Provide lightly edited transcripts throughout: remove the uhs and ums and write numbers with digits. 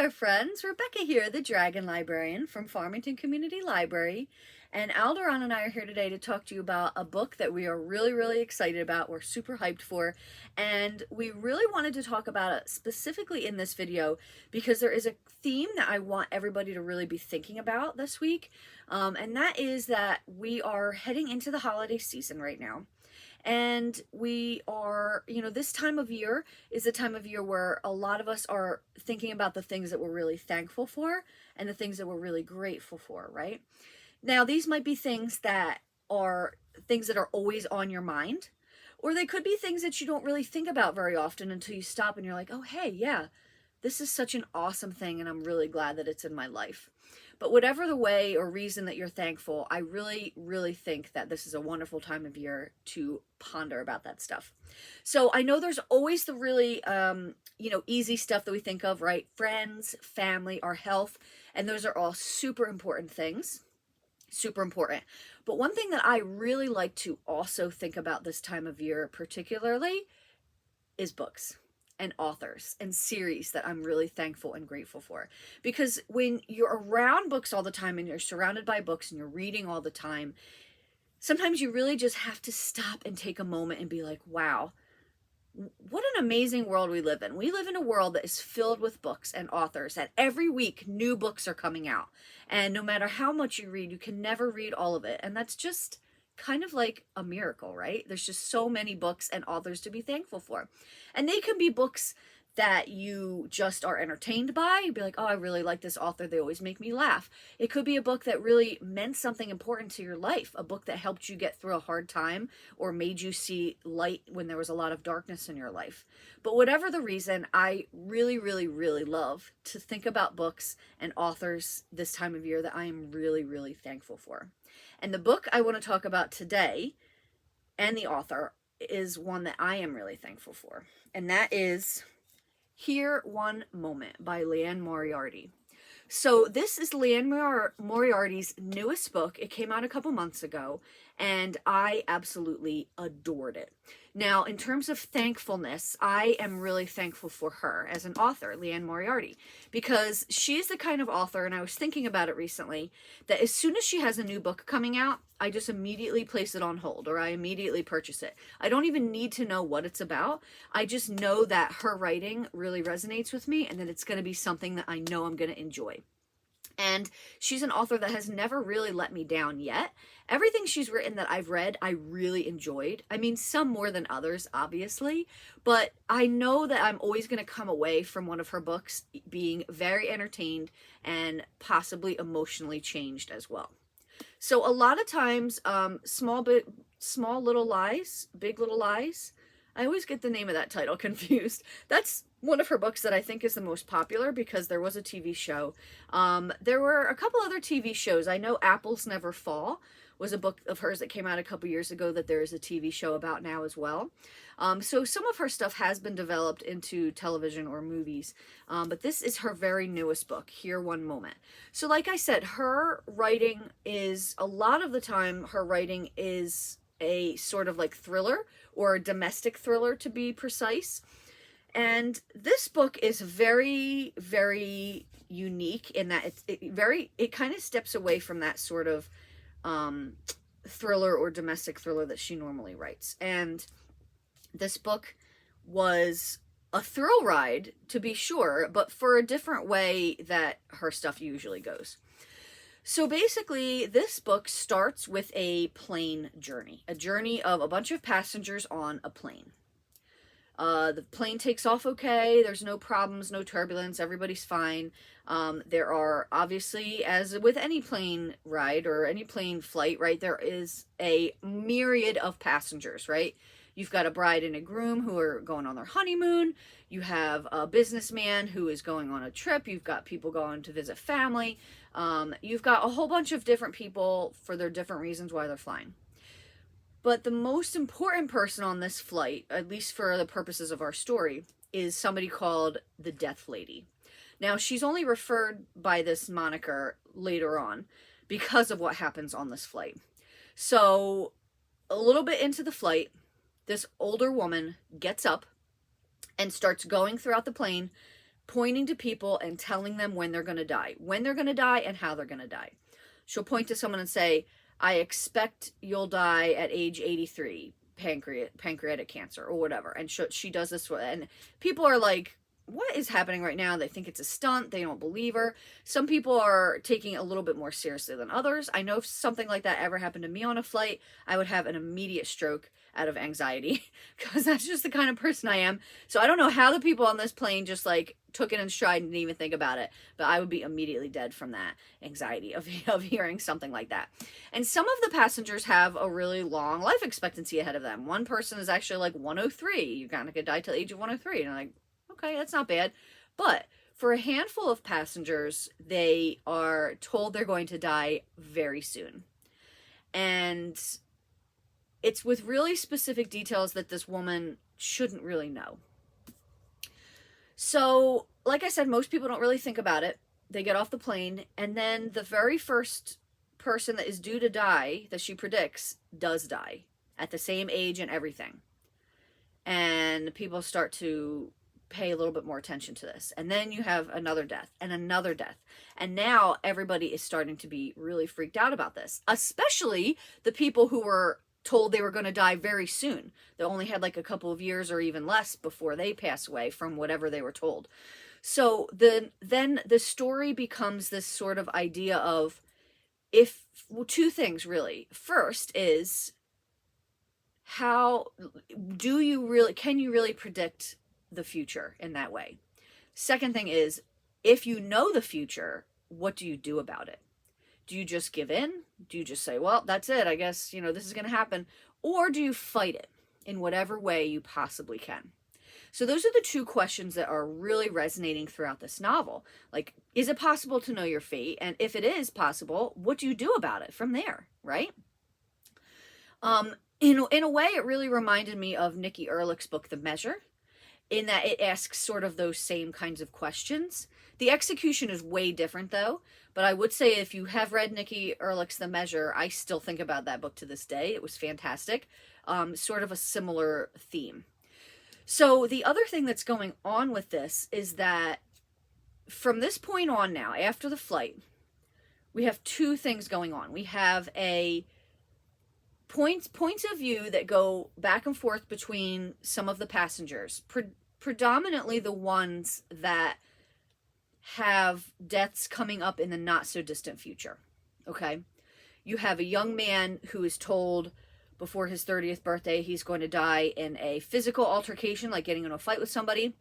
there, friends. Rebecca here, the Dragon Librarian from Farmington Community Library. And Alderon and I are here today to talk to you about a book that we are really excited about. We're super hyped for. And we really wanted to talk about it specifically in this video because there is a theme that I want everybody to really be thinking about this week. And that is that we are heading into the holiday season right now. And we are, this time of year is a time of year where a lot of us are thinking about the things that we're really thankful for and the things that we're really grateful for, right? Now, these might be things that are always on your mind, or they could be things that you don't really think about very often until you stop and you're like, oh, hey, yeah, this is such an awesome thing and I'm really glad that it's in my life. But whatever the way or reason that you're thankful, I really think that this is a wonderful time of year to ponder about that stuff. So I know there's always the really, easy stuff that we think of, right? Friends, family, our health, and those are all super important things. Super important. But one thing that I really like to also think about this time of year particularly is books and authors and series that I'm really thankful and grateful for. Because when you're around books all the time and you're surrounded by books and you're reading all the time, sometimes you really just have to stop and take a moment and be like, wow, what an amazing world we live in. We live in a world that is filled with books and authors, and every week new books are coming out. And no matter how much you read, you can never read all of it. And that's just kind of like a miracle, right? There's just so many books and authors to be thankful for. And they can be books that you just are entertained by. You'd be like, oh, I really like this author. They always make me laugh. It could be a book that really meant something important to your life, a book that helped you get through a hard time or made you see light when there was a lot of darkness in your life. But whatever the reason, I really love to think about books and authors this time of year that I am really thankful for. And the book I want to talk about today and the author is one that I am really thankful for. And that is Here One Moment by Liane Moriarty. So this is Liane Moriarty's newest book. It came out a couple months ago, and I absolutely adored it. Now, in terms of thankfulness, I am really thankful for her as an author, Liane Moriarty, because she's the kind of author, and I was thinking about it recently, that as soon as she has a new book coming out, I just immediately place it on hold, or I immediately purchase it. I don't even need to know what it's about. I just know that her writing really resonates with me and that it's going to be something that I know I'm going to enjoy. And she's an author that has never really let me down yet. Everything she's written that I've read, I really enjoyed. I mean, some more than others, obviously, but I know that I'm always going to come away from one of her books being very entertained and possibly emotionally changed as well. So a lot of times, Small Little Lies, Big Little Lies. I always get the name of that title confused. That's one of her books that I think is the most popular because there was a TV show. There were a couple other TV shows. I know Apples Never Fall was a book of hers that came out a couple years ago that there is a TV show about now as well. So some of her stuff has been developed into television or movies, but this is her very newest book, Here One Moment. So like I said, her writing is, a lot of the time, her writing is a sort of like thriller or a domestic thriller to be precise. And this book is very unique in that it kind of steps away from that sort of thriller or domestic thriller that she normally writes. And this book was a thrill ride, to be sure, but for a different way that her stuff usually goes. So basically, this book starts with a plane journey, a journey of a bunch of passengers on a plane. The plane takes off okay, there's no problems, no turbulence, everybody's fine. There are, obviously, as with any plane ride or any plane flight, right, there is a myriad of passengers, right? You've got a bride and a groom who are going on their honeymoon. You have a businessman who is going on a trip. You've got people going to visit family. You've got a whole bunch of different people for their different reasons why they're flying. But the most important person on this flight, at least for the purposes of our story, is somebody called the Death Lady. Now, she's only referred by this moniker later on because of what happens on this flight. So, a little bit into the flight, this older woman gets up and starts going throughout the plane, pointing to people and telling them when they're going to die, and how they're going to die. She'll point to someone and say, I expect you'll die at age 83, pancreatic cancer or whatever. And she does this, and people are like, what is happening right now? They think it's a stunt. They don't believe her. Some people are taking it a little bit more seriously than others. I know if something like that ever happened to me on a flight, I would have an immediate stroke out of anxiety because that's just the kind of person I am. So I don't know how the people on this plane just like took it in stride and didn't even think about it, but I would be immediately dead from that anxiety of hearing something like that. And some of the passengers have a really long life expectancy ahead of them. One person is actually like 103. You're kind of gonna die till the age of 103. And I'm like, okay, that's not bad. But for a handful of passengers, they are told they're going to die very soon. And it's with really specific details that this woman shouldn't really know. So, like I said, most people don't really think about it. They get off the plane, and then the very first person that is due to die, that she predicts, does die at the same age and everything. And people start to pay a little bit more attention to this. And then you have another death and another death. And now everybody is starting to be really freaked out about this, especially the people who were told they were going to die very soon. They only had like a couple of years or even less before they pass away from whatever they were told. So then the story becomes this sort of idea of two things really. First is, how can you really predict the future in that way? Second thing is, if you know the future, what do you do about it? Do you just give in? Do you just say, well, that's it, I guess, this is going to happen? Or do you fight it in whatever way you possibly can? So those are the two questions that are really resonating throughout this novel. Like, is it possible to know your fate? And if it is possible, what do you do about it from there, right? In a way, it really reminded me of Nikki Erlich's book, The Measure, in that it asks sort of those same kinds of questions. The execution is way different, though. But I would say if you have read Nikki Erlich's The Measure, I still think about that book to this day. It was fantastic. Sort of a similar theme. So the other thing that's going on with this is that from this point on now, after the flight, we have two things going on. We have a points of view that go back and forth between some of the passengers, predominantly the ones that have deaths coming up in the not so distant future. Okay, you have a young man who is told before his 30th birthday he's going to die in a physical altercation, like getting in a fight with somebody.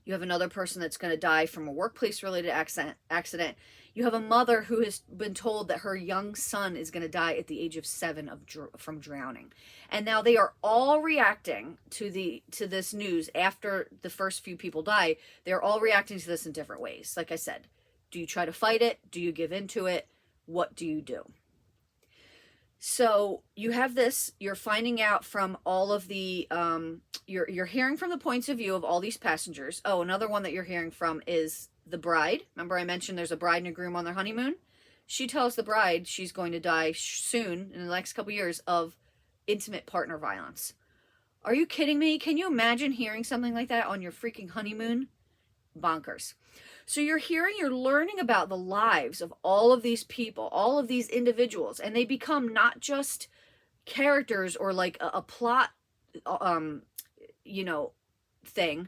You have another person that's going to die from a workplace related accident. You have a mother who has been told that her young son is going to die at the age of 7 from drowning. And now they are all reacting to this news after the first few people die. They're all reacting to this in different ways. Like I said, do you try to fight it? Do you give into it? What do you do? So you have this, you're finding out from all of the, you're hearing from the points of view of all these passengers. Oh, another one that you're hearing from is the bride. Remember I mentioned there's a bride and a groom on their honeymoon? She tells the bride she's going to die soon, in the next couple years, of intimate partner violence. Are you kidding me? Can you imagine hearing something like that on your freaking honeymoon? Bonkers. So you're learning about the lives of all of these people, all of these individuals, and they become not just characters or like a plot, thing.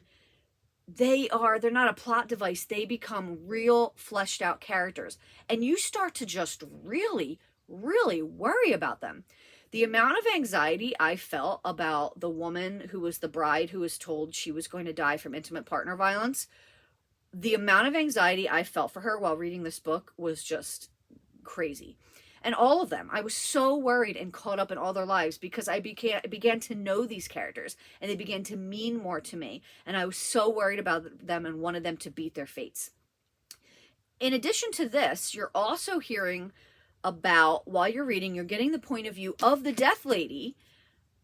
They're not a plot device. They become real fleshed out characters. And you start to just really, really worry about them. The amount of anxiety I felt about the woman who was the bride who was told she was going to die from intimate partner violence, the amount of anxiety I felt for her while reading this book was just crazy. And all of them, I was so worried and caught up in all their lives because I began to know these characters and they began to mean more to me. And I was so worried about them and wanted them to beat their fates. In addition to this, you're also hearing about, while you're reading, you're getting the point of view of the Death Lady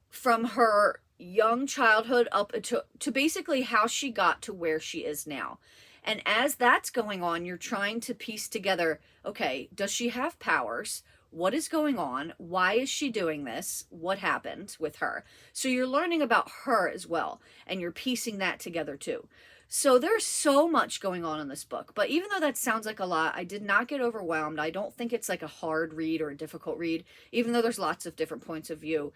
from her young childhood up to basically how she got to where she is now. And as that's going on, you're trying to piece together, okay, does she have powers? What is going on? Why is she doing this? What happened with her? So you're learning about her as well, and you're piecing that together too. So there's so much going on in this book, but even though that sounds like a lot, I did not get overwhelmed. I don't think it's like a hard read or a difficult read, even though there's lots of different points of view.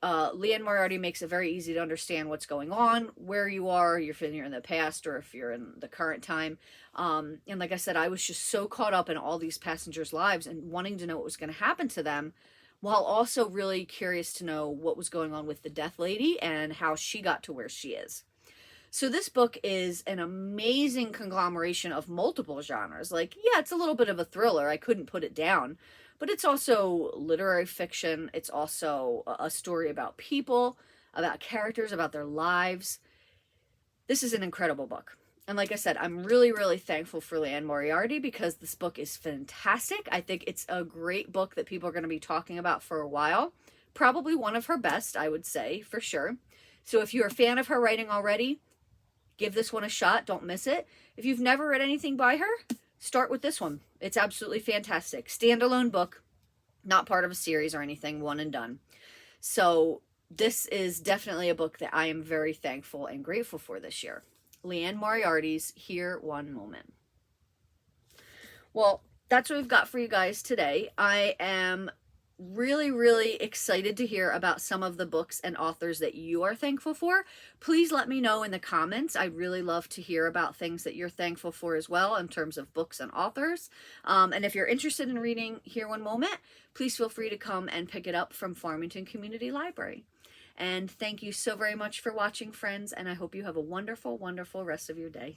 Liane Moriarty makes it very easy to understand what's going on, where you are, if you're in the past or if you're in the current time. And like I said, I was just so caught up in all these passengers' lives and wanting to know what was going to happen to them, while also really curious to know what was going on with the Death Lady and how she got to where she is. So this book is an amazing conglomeration of multiple genres. Like, yeah, it's a little bit of a thriller. I couldn't put it down. But it's also literary fiction. It's also a story about people, about characters, about their lives. This is an incredible book. And like I said, I'm really, really thankful for Liane Moriarty because this book is fantastic. I think it's a great book that people are going to be talking about for a while. Probably one of her best, I would say, for sure. So if you're a fan of her writing already, give this one a shot. Don't miss it. If you've never read anything by her, start with this one. It's absolutely fantastic. Standalone book, not part of a series or anything, one and done. So this is definitely a book that I am very thankful and grateful for this year. Liane Moriarty's Here One Moment. Well, that's what we've got for you guys today. I am really, really excited to hear about some of the books and authors that you are thankful for. Please let me know in the comments. I really love to hear about things that you're thankful for as well in terms of books and authors. And if you're interested in reading Here One Moment, please feel free to come and pick it up from Farmington Community Library. And thank you so very much for watching, friends, and I hope you have a wonderful, wonderful rest of your day.